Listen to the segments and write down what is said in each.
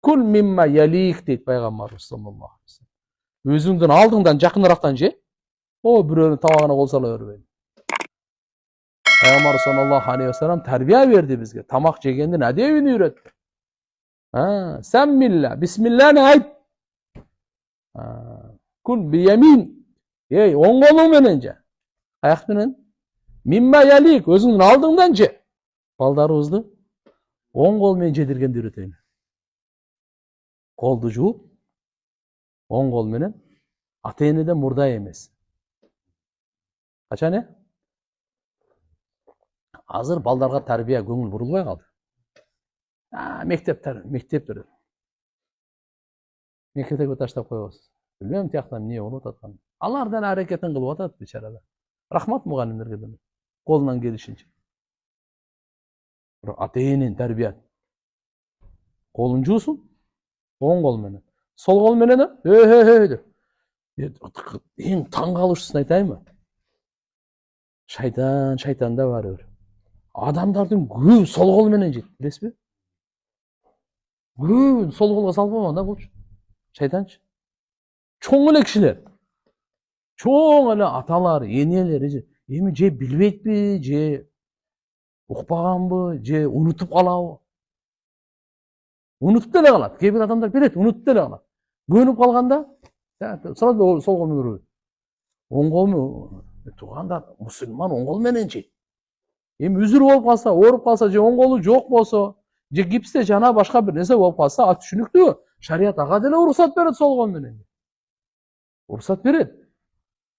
Kul mimma yalik deydi пайгамбарыбыз саллаллаху алейхи вассалам. Өзүңдүн алдыңдан жакыныраактан же. О, бирөөнүн тамагына кол сала бербейин. Пайгамбар саллаллаху алейхи вассалам тарбия берди бизге. Тамак жегендин адебин үйрөттү. Сәммилла, бисмилланы айт. Кул биямин. Ей, оң колуң менен же. Аяк менен. Мимма ялик, өзүңдүн алдыңдан же. Балдарыбызды оң кол менен жедиргенди үйрөтөйүн. Колду жууп, оң кол менен ата-энеден мурда эмес. Качан Азыр балдарга тарбия көңүл бурулбай калды. Мектептер. Мектепке таштап коебуз. Билбейм тияктан эмне болуп атканын. Алар деле аракетин кылып атат бечаралар. Рахмат мугалимдерге деле. Колунан келишинче. Ата-эненин тарбия. Колун жуусун, оң кол менен. Сол кол менен эң таң калышуусын айтайынбы? Шайтанда бар. Адамдардын көбү сол кол менен жейт, билесизби? Көбүн сол колго салбаган да болчу. Шайтанчы. Чоң эле кишилер. Чоң эле аталар, энелери эми же билбейтпи, же укпаганбы, же унутуп калабы? Унутуп деле калат. Кээ бир адамдар билет, унутуп деле калат. Көнүп калганда, сразу сол колун көрөт. Оң колу туугандар, мусулман оң кол менен жейт. Эми үзүр болуп калса, ооруп калса, же оң колу жок болсо, же гипсте жана башка бир нерсе болуп калса, түшүнүктүү. Шарият ага деле уруксат берет сол кол менен. Уруксат берет.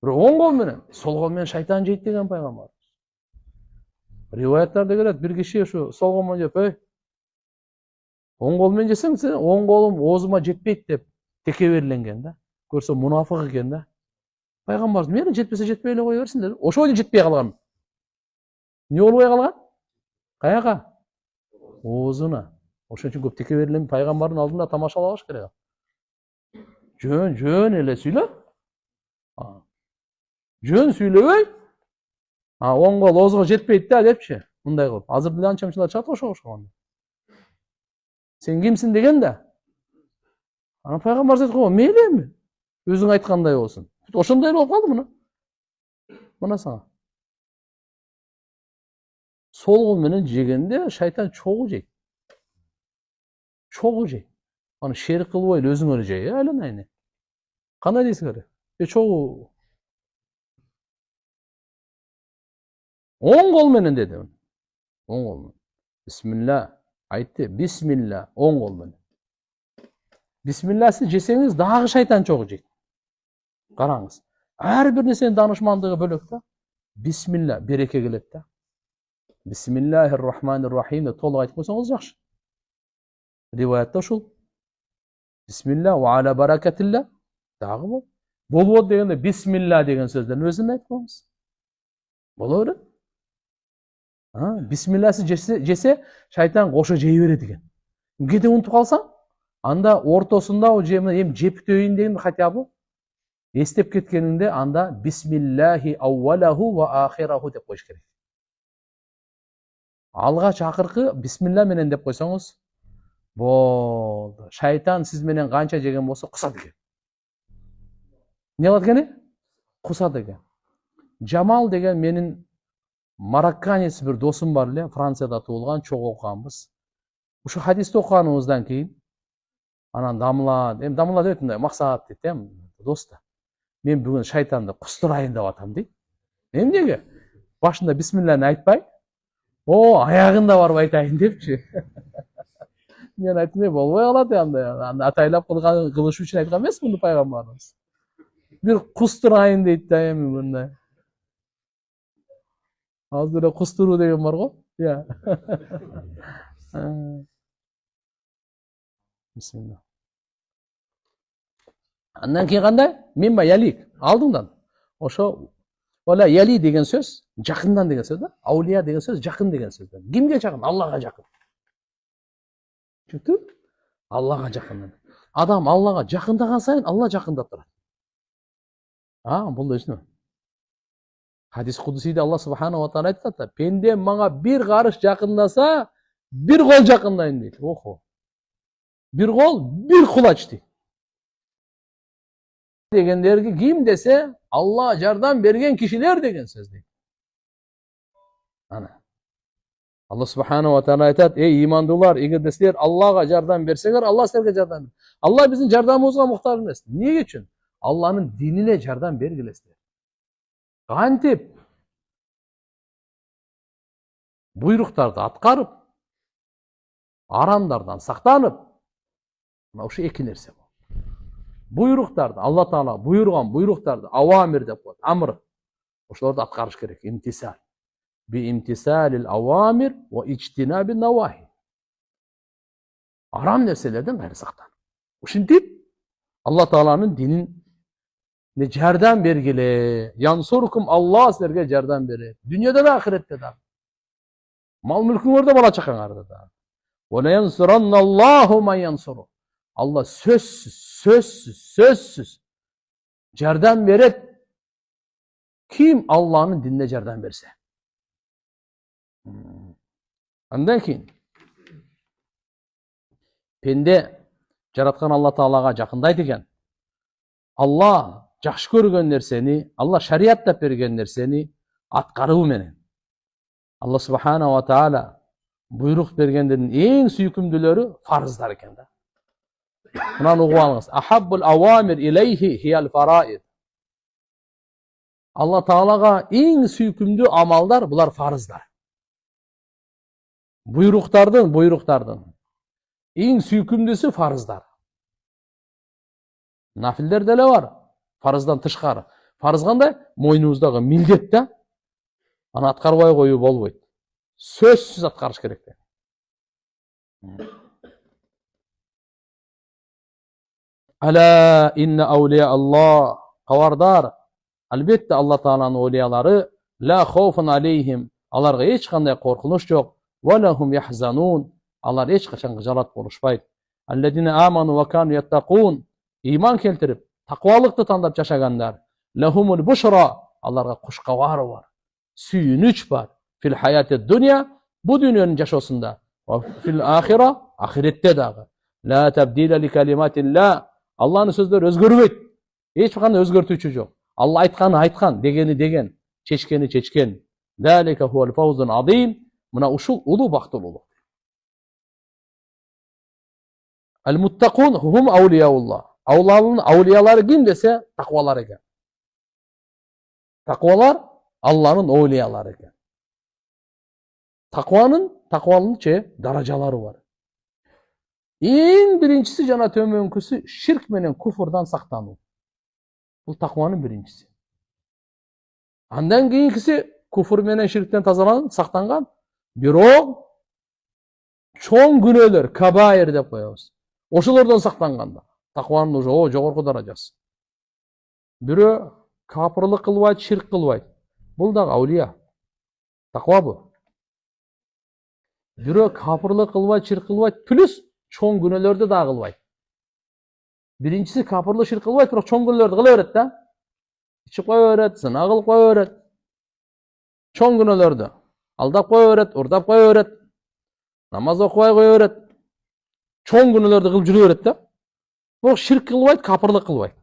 Бирок оң кол менен, сол кол менен шайтан жейт деген пайгамбар. Риваяттарда келет, бир киши ушу сол кол менен жеп, оң кол менен жесең, оң колум оозума жетпейт деп текеберленген да. Көрсө мунафык экен да. Пайгамбар мени жетпесе жетпей эле кое берсин деди. Ошо эле жетпей калган. Не болбой калган? Каяка? Оозуна. Ошон үчүн көп текеберлен пайгамбардын алдында тамашалабаш керек. Жөн эле сүйлө. Жөн сүйлөбөй. Оң кол оозго жетпейт да депчи. Мындай кылып. Азыр деле анча-мынчалар чыгат ошого окшогон. Сен кимсиң деген да. Ана пайгамбар айтып койгон, мейли эми. Өзүң айткандай болсун. Ошондой болуп калды мына. Мына сага. Сол кол менен жегенде шайтан чогуу жейт. Чогуу жейт. Аны шерик кылбой эле өзүңөр жей, айланайын. Кандай дейсиңер? Чогуу. Оң кол менен деди. Оң кол менен. Бисмилла айтты. Бисмилла оң кол менен. Бисмилласы жесеңиз дагы шайтан чогуу жейт. Караңыз. Ар бир нерсенин данышмандыгы бөлөк да. Бисмилла береке келет да. Бисмиллахир-рахманир-рахим деп толук айтып койсоңуз жакшы. Риваятта ушул. Бисмилла ва аля баракатилла. Дагы бул. Болбойт дегенде бисмилла деген сөздөрдүн өзүн айтып коюңуз. Боло берет. Бисмилласы жесе шайтан кошо жей берет экен. Кээде унутуп калсаң, анда ортосунда эми жептөйүн деген хотя бы эстеп кеткениңде анда бисмиллахи аввалаху ва ахираху деп коюш керек. Алгач акыркы бисмилла менен деп койсоңуз болду. Шайтан сиз менен канча жеген болсо кусат экен. Не кылат экен? Кусат экен. Жамал деген менин марокканец бир досум бар эле, Францияда туулган, чогуу окуганбыз. Ушу хадисти окуганыбыздан кийин анан дамыла дейт мындай максат дейт, дос да. Мен бүгүн шайтанды кустурайын деп атам дейт. Эмнеге? Башында бисмилланы айтпай, аягында барып айтайын депчи. Мен айттым, болбой калат андай. Атайлап кылыш үчүн айткан эмес муну пайгамбарыбыз. Бир кустурайын дейт да эми мындай. Азыр эле кустуруу деген бар го. Бисмилла. Андан кийин кандай? Мимма ялик, алдыңдан. Ошо ола яли деген сөз, жакындан деген сөз да. Аулия деген сөз, жакын деген сөз да. Кимге жакын? Аллага жакын. Түшүндү? Аллага жакын. Адам Аллага жакындаган сайын Алла жакындап турат. Бул нерсе. Hadis Kudusiyde Allah Subhanahu wa Ta'ala aytат, пенде мага бир карыш жакындаса, бир кол жакындайын дейт. Охо. Bir kol, bir kulaç deydi. Degenlerge kim dese Allah jardan bergen kişiler degen söz deydi. Ana. Allah subhanahu wa ta'ala aytat, ey imandılar, eğer sizler Allah'a jardan berseler, Allah sizlerge jardan ber. Allah bizim jardamımızga muhtaç emas. Niye için? Allah'ın dinine jardan bergilesizler. Kantip buyruktарды atkарып, aramlardan saqtanıp, mana uşu iki nerse bu. Buyruktарды, Allah Taala buyurgan buyruktарды avamir dep koydu, amr. Ошолорду atkарыш керек, imtisal. Bi imtisalil avamir ve ictinabin navahi. Aram nerselerden gayrı saqtanıp. Uşintip Allah Taala'nın dinin ne jardan bergile, yansurukum Allah sizlerge jardan berer. Dünyada da ahirette de. Mal mülküңөрдө bala çakаңарда da. Ve le yansurannallahu men yansuru. Allah sözsüz jardan beret. Kim Allah'ın dinine jardan berse. Andan keyin pende jaratkan Allah Taalaga jakındayt eken. Allah jakşı көргөн nerseni, Allah şariatta bergen nerseni atkarıbı menen. Allah subhanahu wa ta'ala buyruk bergenlerin en süykümdülörü farzlar eken da. Bundan ugup alыңыз. Ahabbul awamir ileyhi hiyal faraid. Allah Taalaga en süykümdü amallar bular farzlar. Buyruktardın en süykümdüsü farzlar. Nafiller dele var. Farzdan tышкары. Farz kандай? Moynunuzdagı mildet de аны аткарбай коюу болбойт. Сөзсүз аткарыш керек. Ala inna awliya Allah. Kavardar. Albatta Allah Taala'nın awliyaları la khawfun aleyhim. Alarga hiç kanday korkunuş yok. Ve lahum yahzanun. Alar hiç kaçan gıcalat boluşpayt. Allezine amanu ve kanu yattaqun. İman keltirip takvalıkты tandap yaşaganlar. Lahumul bushra. Alarga kuşkavarı var. Süyünüç var. Fil hayatı dünya. Bu dünyanın yaşosunda. Ve fil ahira. Ahirette dağı. La tebdile li kelimatillah. Allah'ın sözleri özgürübeyt. Hiç bakanda özgürtücü yok. Allah aytkanı aytkan. Degeni degen. Çeçkeni çeçken. Zalika huvel fawzun azim. Mına uşul ulu baktılulu. El muttakun hum avliyaullah. Allah'ın avliyaları kim dese takvalar eken. Takvalar Allah'ın avliyaları eken. Takvalının darajaları var. En birincisi jana tömönküsü şirk menen kufurdan saktануу. Bu takvanın birincisi. Andan keyinkisi kufur menen şirkten tazalan, saktangan. Bирок çoğun günöler, kabair dep koyabız. Oşolordan saktanganda. Takvanın o jogorku darajасы. Biri kapırlık kılbayt, şirk kılbayt. Bul da avliya. Takva bu. Biri kapırlık kılbayt, şirk kılbayt, plus çoğun günölerde da kılbayt. Birincisi kapırlık, şirk kılbayt, bирок çoğun günölerde kılaveret da. İçip koyuveret, zina kılıp koyuveret. Çoğun günölerde. Aldap koyuveret, urdap koyuveret. Namaz okubay koyuveret. Çoğun günölerde kılıp жүрüveret da. Bирок şirk kılbayt, kapırlık kılbayt.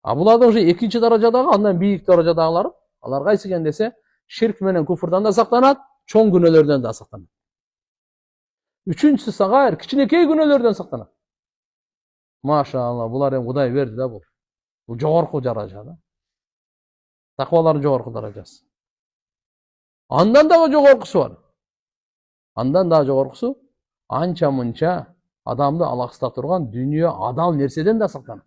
Bulardan уже экинчи даражадагы, андан бийик даражадагылар, алар кайсы экен десе, şirk менен куфурдан да сактанат, çoğun günölөрдөн да сактанат. Üçüncüsü сагайыр, кичинекей günölөрдөн сактанат. Машалла, булар эми Кудай берди да бул. Бул жогорку даража да. Takvalарынын жогорку даражасы. Андан дагы жогоркусу бар. Андан дагы жогоркусу анча мынча адамды алаксыта турган дүнүйө адал нерседен да сактанат.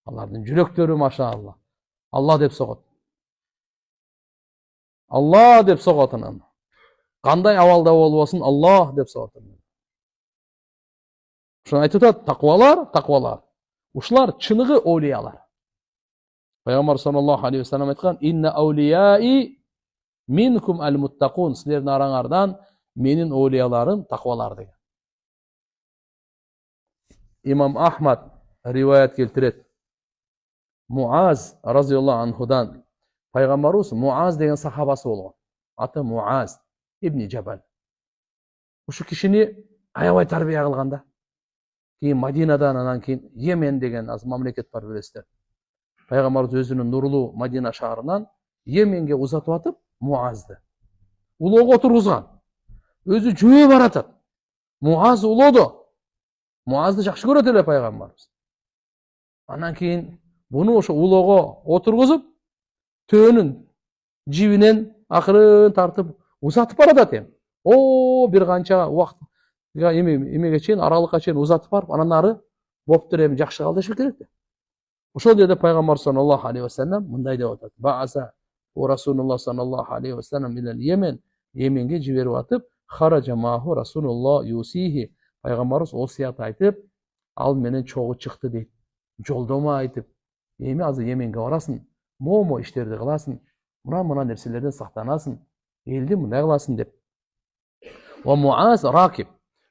Алардын жүрөктөрү машалла. Allah деп согот. Allah деп согот анан. Кандай абалда болбосун, Allah деп согот. Ошону айтып атат, таквалар. Ушулар чыныгы олиялар. Пайгамбар саллаллаху алейхи ва саллям айткан: "Инна аулияи минкум ал-муттакун." Силердин араңардан менин олияларым таквалар деген. İmam Ahmad rivayet keltirет. Muaz razıyallahu anhudan Peygamberimiz Muaz деген сахабасы болгон. аты Муаз ибн Жабал. Ушу кишини аябай тарбия кылган да. Кийин Мадинадан, анан кийин Йемен деген аз мамлекет бар, билесиздер. Пайгамбарыбыз өзүнүн нурлуу Мадина шаарынан Йеменге узатып атып Муазды улоого отургузган. Өзү жөө баратат. Муаз улоодо. Муазды жакшы көрөт эле пайгамбарыбыз. Анан кийин буну ошо улоого отургузуп, төөнүн жибинен акырын тартып узатып баратат эми. Бир канча убакыт эмеге чейин, аралыкка чейин узатып барып, анан ары боптур, эми жакшы калдырыш керек да. Ошол жерде пайгамбар саллаллаху алейхи вассалам мындай деп атат: Бааса Расулуллах саллаллаху алейхи вассалам илал Йемен, Йеменге жиберип атып, хаража маху Расулуллах юсихи, пайгамбарыбыз осуят айтып, ал менен чогуу чыкты дейт. Жолдомо айтып, эми азыр Йеменге барасың, момо иштерди кыласың, мына нерселерден сактанасың, элди мындай кыласың деп. Ва Муаз ракиб,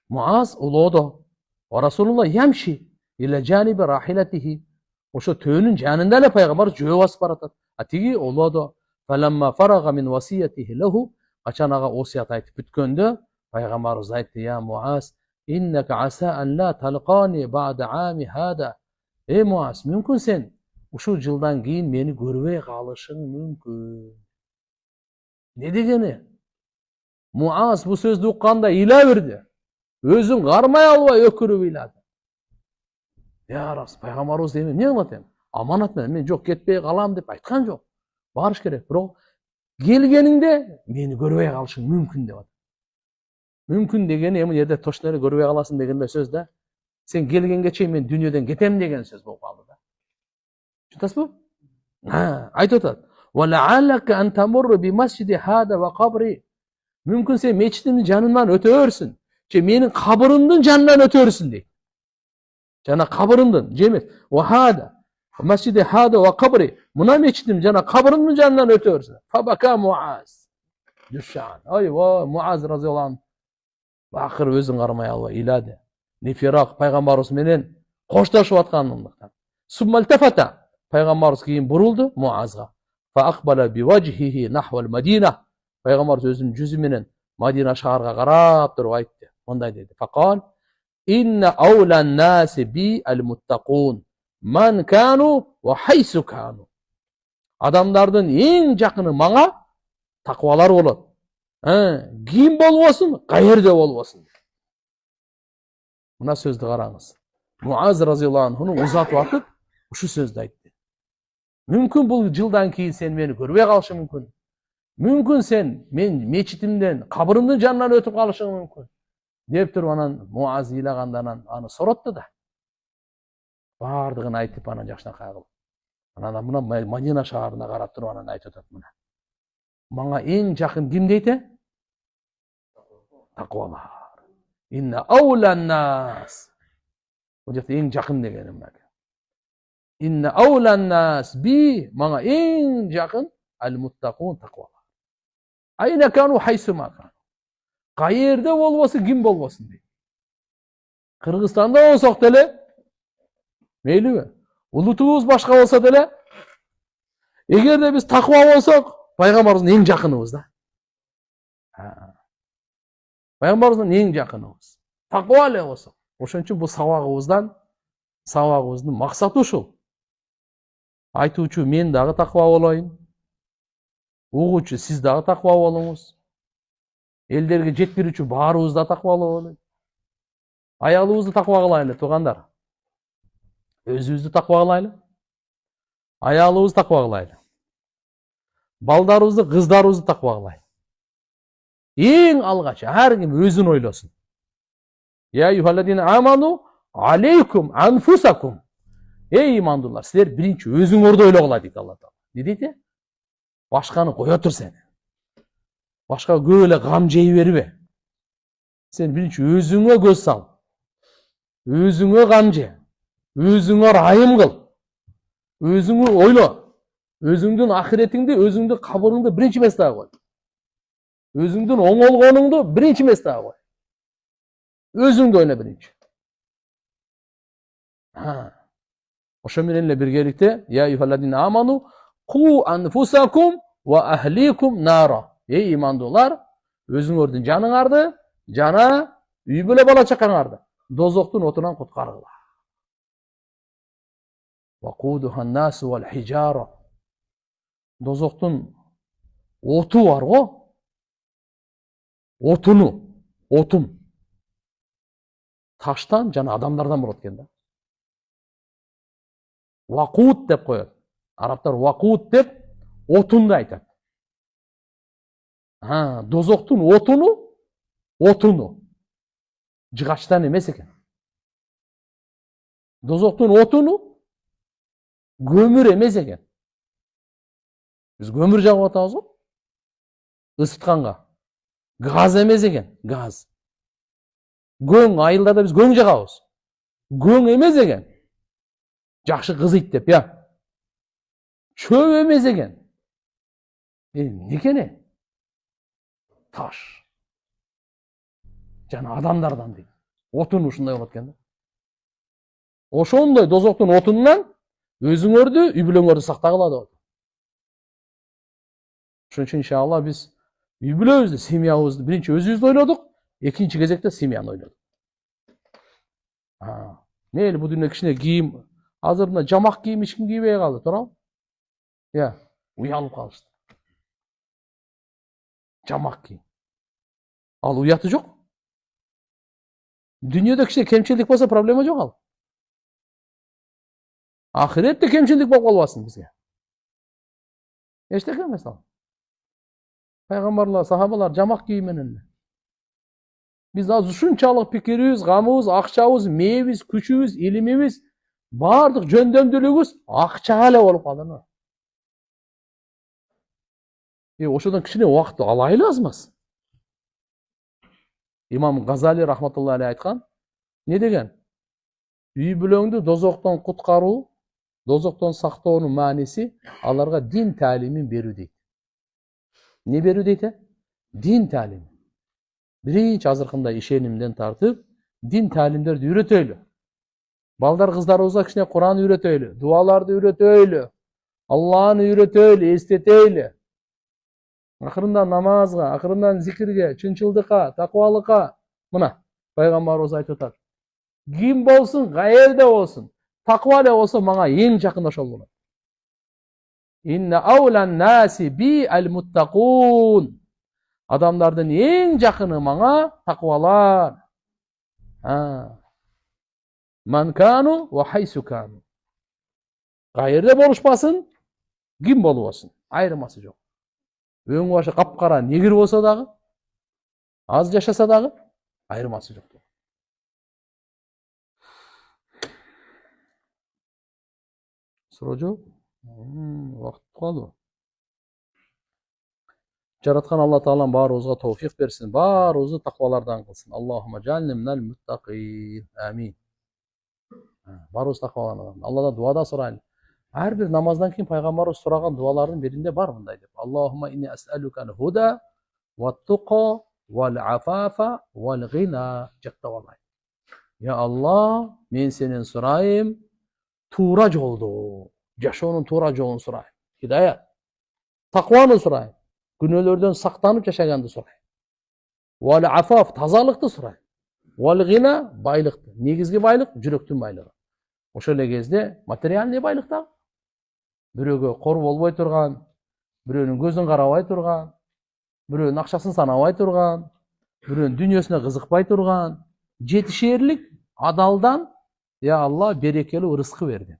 Муаз улоодо. Ва Расулуллах ямши иля жаниби рахилатихи, ошо төөнүн жанында эле пайгамбар жөө басып баратат. А тиги улоодо. Фаламма фарага мин васиятихи лаху, качан ага осуят айтып бүткөндө, пайгамбарыбыз айтты: Я Муаз, иннака аса ан ла талqani ба'да ами хада. Муаз, мүмкүн сен ушул жылдан кийин мени көрбөй калышың мүмкүн. Не дегени? Муаз бул сөздү укканда ыйла берди. Өзүн кармай албай өкүрүп ыйлады. Я Рас, пайгамбарыбыз эми эмне кылат эми? Аманат менен мен жок кетпей калам деп айткан жок. Барыш керек. Бирок келгениңде мени көрбөй калышың мүмкүн деп атат. Мүмкүн дегени эми жерде точно эле көрбөй каласың деген сөз да. Сен келгенге чейин мен дүйнөдөн кетем деген сөз болуп калды да. Түшүнөсүзбү? Айтып атат: "Ва ла'аллака ан тамурru би масжиди хада ва qabri." Мүмкүн сен мечитимдин жанынан өтөрсүң, же менин кабырымдын жанынан өтөрсүң дейт. Жана кабырымдын, же эмес. Ва хада, масжиди хада ва qabri. Мына мечитим жана кабырымдын жанынан өтөрсүң. Фабака Муаз. Жушан. Ойбой, Муаз разияллаху анху акыры өзүн кармай албай ыйлады. Нефирак пайгамбарыбыз менен коштошуп аткандыктан. Суммалтафата, пайгамбарыбыз кийин бурулду Муазга. Фа акбала би вajhihi нахвал Мадина. Пайгамбарыбыз өзүнүн жүзү менен Мадина шаарга карап туруп айтты. Мындай деди: Факал инна аулан наси би ал-муттакун ман кану ва хайсу кану. Адамдардын эң жакыны мага таквалар болот. Ким болбосун, каерде болбосун. Мына сөздү караңыз. Муаз разияллаху анхуну узатып атып, ушу сөздү айтты. Мүмкүн бул жылдан кийин сен мени көрбөй калышың мүмкүн. Мүмкүн сен мен мечитимден, кабырымдын жанынан өтүп калышың мүмкүн. Деп туруп анан Муаз ыйлагандан аны соротту да. Бардыгын айтып анан жакшынакай кылып. Анан мына Мадина шаарына карап туруп анан айтып атат мына. Мага эң жакын ким дейт? Таквалар. Инна аулан нас. Бул жерде эң жакын дегени мына. Инна аулан нас би, мага эң жакын ал-муттакун таквалар. Айна кану хайсу макан. Каерде болбосун, ким болбосун дейт. Кыргызстанда болсок деле мейлиби? Улутубуз башка болсо деле, эгерде биз таква болсок, пайгамбарыбыздын эң жакыныбыз да. Пайгамбарыбыздын эң жакыныбыз. Таква эле болсок. Ошон үчүн бул сабагыбыздын максаты ушул. Айтуучу мен дагы таква болоюн. Угуучу сиз дагы таква болуңуз. Элдерге жеткирүүчү баарыбыз да таква бололу. Аялыбызды таква кылайлы, туугандар. Өзүбүздү таква кылайлы. Аялыбызды таква кылайлы. Балдарыбызды, кыздарыбызды таква кылайлы. Эң алгач ар ким өзүн ойлосун. Я юхалладина аману алейкум анфусакум. Эй имандуулар, силер биринчи өзүңөрдү ойлогула дейт Алла Таала. Не дейт? Башканы кое тур сен. Башка көп эле гам жей бербе. Сен биринчи өзүңө көз сал. Өзүңө гам же. Өзүңө райым кыл. Өзүңө ойло. Өзүңдүн ахиретиңди, өзүңдүн кабырыңды биринчи местеге кой. Өзүңдүн оңолгонуңду биринчи местеге кой. Өзүңдү ойла биринчи. Ошо менен эле биргеликте я юхалладина аману ку анфусакум ва ахликум нара. Ey imandуулар, өзүңөрдүн жаныңарды жана үй бүлө бала чакаңарды дозоктун отунан куткаргыла. Дозоктун оту бар го. Отун таштан жана адамдардан болот экен да. Вакут деп коет. Арабтар вакут деп отунду айтат. Дозоктун отуну жыгачтан эмес экен. Дозоктун отуну көмүр эмес экен. Биз көмүр жагып атабыз го. Ысытканга. Газ эмес экен, газ. Көң айылдарда биз көң жагабыз. Көң эмес экен. Жакшы кызыйт деп, я. Чөп эмес экен. Эмне? Таш. Жана адамдардан дейт. Отун ушундай болот экен да. Ошондой дозоктун отунунан өзүңөрдү, үй бүлөңөрдү сактагыла деп. Ошон үчүн иншалла биз үй бүлөбүздү, семьябызды биринчи өзүбүздү ойлодук, экинчи кезекте семьяны ойлодук. Мейли бул дүйнө кичине кийим, азыр мына жамак кийим эч ким кийбей калды, туурабы? Уялып калышты. Жамак кийим. Ал уяты жок. Дүйнөдө кичине кемчилдик болсо проблема жок ал. Ахиретте кемчилдик болуп калбасын бизге. Эчтеке эмес ал. Пайгамбарлар, сахабалар жамак кийим менен. Биз азыр ушунчалык пикирибиз, гамыбыз, акчабыз, мээбиз, күчүбүз, илимибиз, бардык жөндөмдүүлүгүбүз акчага эле болуп калды. Ошодон кичине убакыт алайлы азмаз. Имам Газали рахматуллахи алейхи айткан, не деген? Үй бүлөңдү дозоктон куткаруу, дозоктон сактоонун мааниси аларга дин таалимин берүү дейт. Не берүү дейт? Дин таалими. Биринчи азыркындай ишенимден тартып, дин таалимдерди үйрөтөйлү. Балдар кыздарыбызга кичине Куран үйрөтөйлү, дуаларды үйрөтөйлү, Аллахны үйрөтөйлү, эстетейлү. Акырындан намазга, акырындан зикирге, чынчылдыкка, таквалыкка. Мына пайгамбарыбыз айтып атат. Ким болсун, каерде болсун, таква эле болсо мага эң жакын ошол болот. Инна аулан наси би ал-муттакун. Адамдардын эң жакыны мага таквалар. Манкану ва хайсукану. Каерде болушпасын, ким болбосун, айырмасы жок. Өң башы капкара негир болсо дагы, аз жашаса дагы, айырмасы жок. Суроо жок? Вакыт калды. Жараткан Алла Таалам баарыбызга товфик берсин, баарыбызды таквалардан кылсын. Аллахумма джални минал муттакин. Амин. Баарыбыз таквалардан. Алладан дуада сурайлы. Ар бир намаздан кийин пайгамбарыбыз сураган дуалардын биринде бар мындай деп. Аллахумма инни ас'алукал худа ват-туқа вал-афафа вал-гина. Жактап алайын. Я Алла, мен сенен сурайым, туура жолду, жашоонун туура жолун сурайм. Хидаят. Такваны сурайм. Күнөөлөрдөн сактанып жашаганды сурайм. Вал-афаф, тазалыкты сурайм. Вал-гина, байлыкты. Негизги байлык жүрөктүн байлыгы. Ошол эле кезде материальный байлык да. Бирөөгө кор болбой турган, бирөөнүн көзүн карабай турган, бирөөнүн акчасын санабай турган, бирөөнүн дүйнөсүнө кызыкпай турган, жетишээрлик адалдан, я Алла, берекелүү ырыскы берди.